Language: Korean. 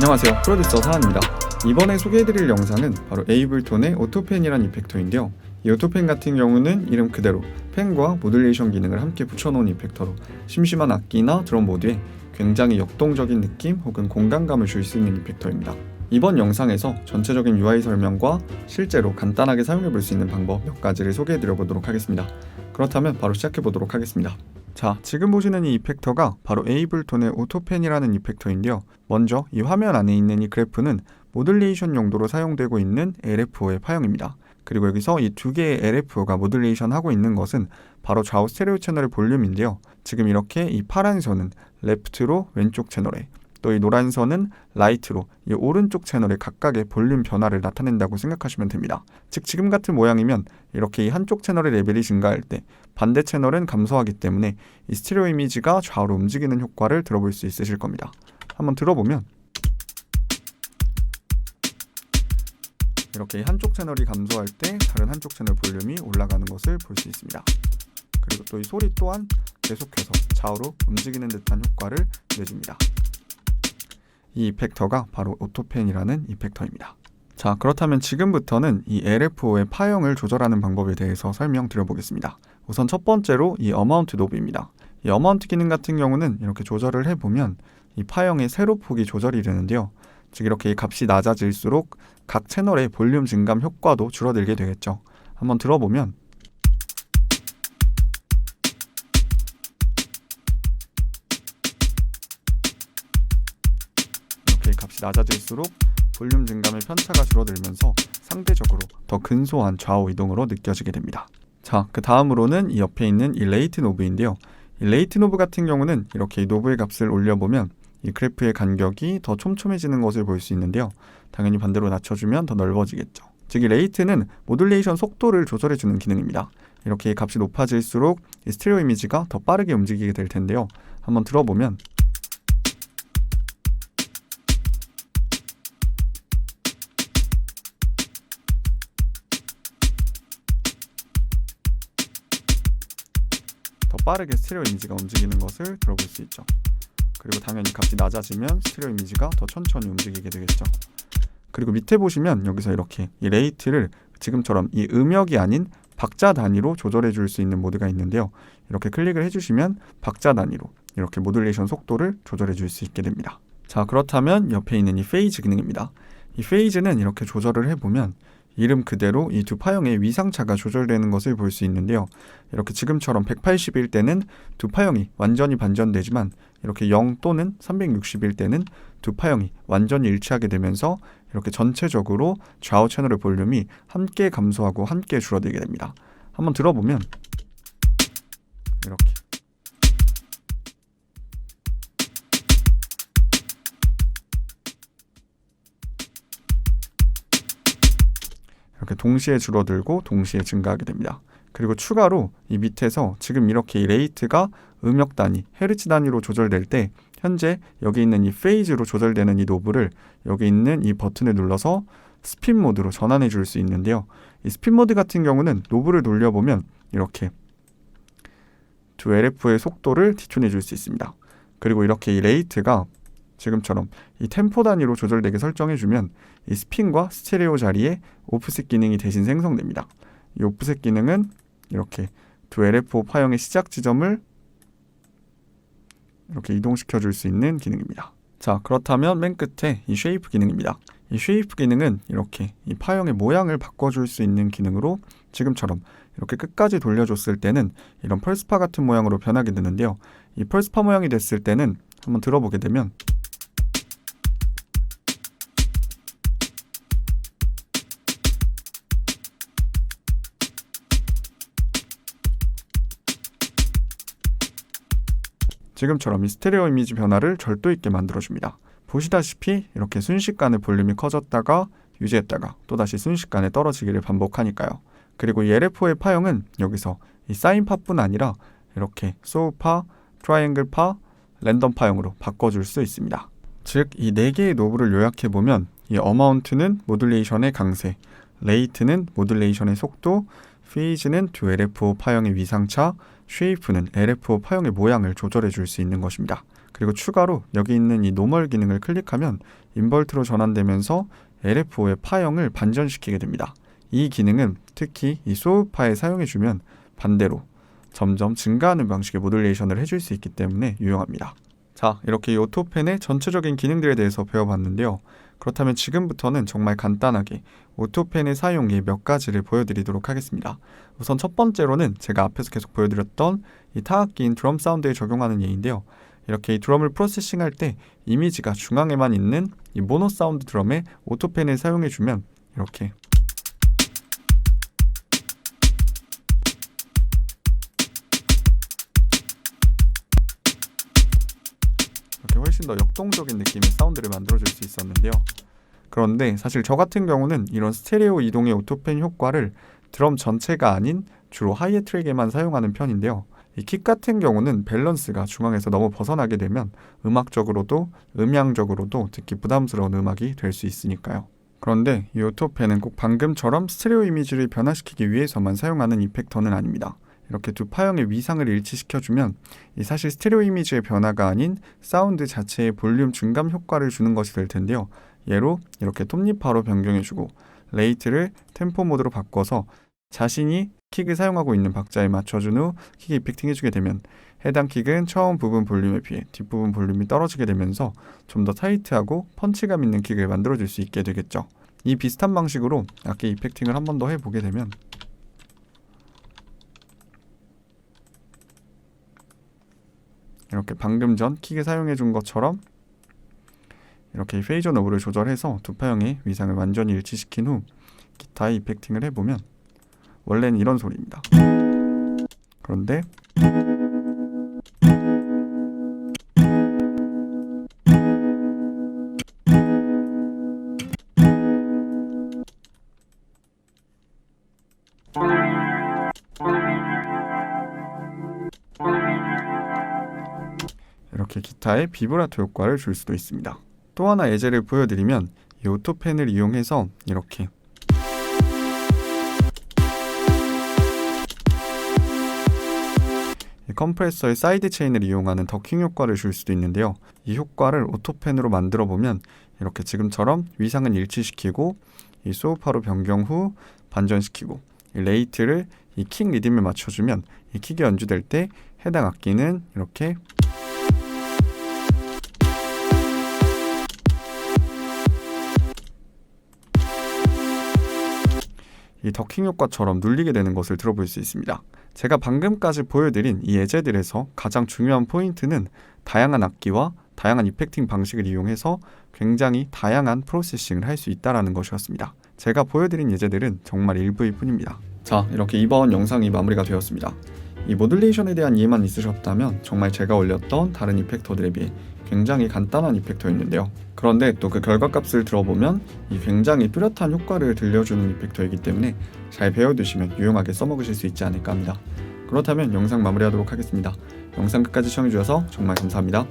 안녕하세요, 프로듀서 사한입니다. 이번에 소개해드릴 영상은 바로 에이블톤의 오토펜이란 이펙터인데요. 이 오토펜 같은 경우는 이름 그대로 펜과 모듈레이션 기능을 함께 붙여놓은 이펙터로 심심한 악기나 드럼 모드에 굉장히 역동적인 느낌 혹은 공간감을 줄 수 있는 이펙터입니다. 이번 영상에서 전체적인 UI 설명과 실제로 간단하게 사용해볼 수 있는 방법 몇 가지를 소개해드려 보도록 하겠습니다. 그렇다면 바로 시작해보도록 하겠습니다. 자, 지금 보시는 이 이펙터가 바로 에이블톤의 오토펜이라는 이펙터인데요. 먼저 이 화면 안에 있는 이 그래프는 모듈레이션 용도로 사용되고 있는 LFO의 파형입니다. 그리고 여기서 이 두 개의 LFO가 모듈레이션 하고 있는 것은 바로 좌우 스테레오 채널의 볼륨인데요. 지금 이렇게 이 파란 선은 레프트로 왼쪽 채널에, 또 이 노란 선은 라이트로 이 오른쪽 채널의 각각의 볼륨 변화를 나타낸다고 생각하시면 됩니다. 즉 지금 같은 모양이면 이렇게 이 한쪽 채널의 레벨이 증가할 때 반대 채널은 감소하기 때문에 이 스테레오 이미지가 좌우로 움직이는 효과를 들어볼 수 있으실 겁니다. 한번 들어보면 이렇게 한쪽 채널이 감소할 때 다른 한쪽 채널 볼륨이 올라가는 것을 볼 수 있습니다. 그리고 또 이 소리 또한 계속해서 좌우로 움직이는 듯한 효과를 내줍니다. 이 이펙터가 바로 오토펜이라는 이펙터입니다. 자, 그렇다면 지금부터는 이 LFO의 파형을 조절하는 방법에 대해서 설명드려보겠습니다. 우선 첫 번째로 이 어마운트 노브입니다. 이 어마운트 기능 같은 경우는 이렇게 조절을 해보면 이 파형의 세로폭이 조절이 되는데요. 즉 이렇게 이 값이 낮아질수록 각 채널의 볼륨 증감 효과도 줄어들게 되겠죠. 한번 들어보면 이렇게 값이 낮아질수록 볼륨 증감의 편차가 줄어들면서 상대적으로 더 근소한 좌우 이동으로 느껴지게 됩니다. 자, 그 다음으로는 이 옆에 있는 이 레이트 노브인데요. 이 레이트 노브 같은 경우는 이렇게 이 노브의 값을 올려보면 이 그래프의 간격이 더 촘촘해지는 것을 볼 수 있는데요. 당연히 반대로 낮춰주면 더 넓어지겠죠. 즉 이 레이트는 모듈레이션 속도를 조절해주는 기능입니다. 이렇게 이 값이 높아질수록 이 스테레오 이미지가 더 빠르게 움직이게 될 텐데요. 한번 들어보면 더 빠르게 스테레오 이미지가 움직이는 것을 들어볼 수 있죠. 그리고 당연히 값이 낮아지면 스테레오 이미지가 더 천천히 움직이게 되겠죠. 그리고 밑에 보시면 여기서 이렇게 이 레이트를 지금처럼 이 음역이 아닌 박자 단위로 조절해 줄 수 있는 모드가 있는데요. 이렇게 클릭을 해주시면 박자 단위로 이렇게 모듈레이션 속도를 조절해 줄 수 있게 됩니다. 자, 그렇다면 옆에 있는 이 페이즈 기능입니다. 이 페이즈는 이렇게 조절을 해보면 이름 그대로 이 두 파형의 위상차가 조절되는 것을 볼 수 있는데요. 이렇게 지금처럼 180일 때는 두 파형이 완전히 반전되지만 이렇게 0 또는 360일 때는 두 파형이 완전히 일치하게 되면서 이렇게 전체적으로 좌우 채널의 볼륨이 함께 감소하고 함께 줄어들게 됩니다. 한번 들어보면 이렇게 동시에 줄어들고 동시에 증가하게 됩니다. 그리고 추가로 이 밑에서 지금 이렇게 이 레이트가 음역 단위, 헤르츠 단위로 조절될 때 현재 여기 있는 이 페이즈로 조절되는 이 노브를 여기 있는 이 버튼을 눌러서 스핀 모드로 전환해 줄 수 있는데요. 이 스핀 모드 같은 경우는 노브를 돌려보면 이렇게 두 LF의 속도를 디튠해 줄 수 있습니다. 그리고 이렇게 이 레이트가 지금처럼 이 템포 단위로 조절되게 설정해주면 이 스핀과 스테레오 자리에 오프셋 기능이 대신 생성됩니다. 이 오프셋 기능은 이렇게 두 LFO 파형의 시작 지점을 이렇게 이동시켜 줄 수 있는 기능입니다. 자, 그렇다면 맨 끝에 이 쉐이프 기능입니다. 이 쉐이프 기능은 이렇게 이 파형의 모양을 바꿔줄 수 있는 기능으로 지금처럼 이렇게 끝까지 돌려줬을 때는 이런 펄스파 같은 모양으로 변하게 되는데요. 이 펄스파 모양이 됐을 때는 한번 들어보게 되면 지금처럼 이 스테레오 이미지 변화를 절도 있게 만들어줍니다. 보시다시피 이렇게 순식간에 볼륨이 커졌다가 유지했다가 또다시 순식간에 떨어지기를 반복하니까요. 그리고 이 LFO의 파형은 여기서 이 사인파뿐 아니라 이렇게 소우파, 트라이앵글파, 랜덤파형으로 바꿔줄 수 있습니다. 즉 이 4개의 노브를 요약해보면 이 어마운트는 모듈레이션의 강세, 레이트는 모듈레이션의 속도, 페이즈는 두 LFO 파형의 위상차, 쉐이프는 LFO 파형의 모양을 조절해 줄 수 있는 것입니다. 그리고 추가로 여기 있는 이 노멀 기능을 클릭하면 인버트로 전환되면서 LFO의 파형을 반전시키게 됩니다. 이 기능은 특히 이 소우파에 사용해주면 반대로 점점 증가하는 방식의 모듈레이션을 해줄 수 있기 때문에 유용합니다. 자, 이렇게 이 오토펜의 전체적인 기능들에 대해서 배워봤는데요. 그렇다면 지금부터는 정말 간단하게 오토펜의 사용 예 몇 가지를 보여드리도록 하겠습니다. 우선 첫 번째로는 제가 앞에서 계속 보여드렸던 이 타악기인 드럼 사운드에 적용하는 예인데요. 이렇게 이 드럼을 프로세싱할 때 이미지가 중앙에만 있는 이 모노 사운드 드럼에 오토펜을 사용해주면 이렇게 훨씬 더 역동적인 느낌의 사운드를 만들어줄 수 있었는데요. 그런데 사실 저 같은 경우는 이런 스테레오 이동의 오토펜 효과를 드럼 전체가 아닌 주로 하이에 트랙에만 사용하는 편인데요. 이 킥 같은 경우는 밸런스가 중앙에서 너무 벗어나게 되면 음악적으로도 음향적으로도 듣기 부담스러운 음악이 될 수 있으니까요. 그런데 이 오토펜은 꼭 방금처럼 스테레오 이미지를 변화시키기 위해서만 사용하는 이펙터는 아닙니다. 이렇게 두 파형의 위상을 일치시켜주면 이 사실 스테레오 이미지의 변화가 아닌 사운드 자체의 볼륨 중감 효과를 주는 것이 될 텐데요. 예로 이렇게 톱니파로 변경해주고 레이트를 템포 모드로 바꿔서 자신이 킥을 사용하고 있는 박자에 맞춰준 후 킥 이펙팅 해주게 되면 해당 킥은 처음 부분 볼륨에 비해 뒷부분 볼륨이 떨어지게 되면서 좀 더 타이트하고 펀치감 있는 킥을 만들어줄 수 있게 되겠죠. 이 비슷한 방식으로 악기 이펙팅을 한 번 더 해보게 되면 이렇게 방금 전 킥을 사용해 준 것처럼 이렇게 페이저 노브를 조절해서 두 파형의 위상을 완전히 일치시킨 후 기타의 이펙팅을 해보면 원래는 이런 소리입니다. 그런데 이렇게 기타의 비브라토 효과를 줄 수도 있습니다. 또 하나 예제를 보여드리면 이 오토펜을 이용해서 이렇게 이 컴프레서의 사이드 체인을 이용하는 더킹 효과를 줄 수도 있는데요. 이 효과를 오토펜으로 만들어 보면 이렇게 지금처럼 위상은 일치시키고 이 소우파로 변경 후 반전시키고 이 레이트를 이 킥 리듬에 맞춰주면 이 킥이 연주될 때 해당 악기는 이렇게 이 더킹 효과처럼 눌리게 되는 것을 들어볼 수 있습니다. 제가 방금까지 보여드린 이 예제들에서 가장 중요한 포인트는 다양한 악기와 다양한 이펙팅 방식을 이용해서 굉장히 다양한 프로세싱을 할 수 있다는 것이었습니다. 제가 보여드린 예제들은 정말 일부일 뿐입니다. 자, 이렇게 이번 영상이 마무리가 되었습니다. 이 모듈레이션에 대한 이해만 있으셨다면 정말 제가 올렸던 다른 이펙터들에 비해 굉장히 간단한 이펙터였는데요. 그런데 또 그 결과값을 들어보면 이 굉장히 뚜렷한 효과를 들려주는 이펙터이기 때문에 잘 배워두시면 유용하게 써먹으실 수 있지 않을까 합니다. 그렇다면 영상 마무리하도록 하겠습니다. 영상 끝까지 시청해주셔서 정말 감사합니다.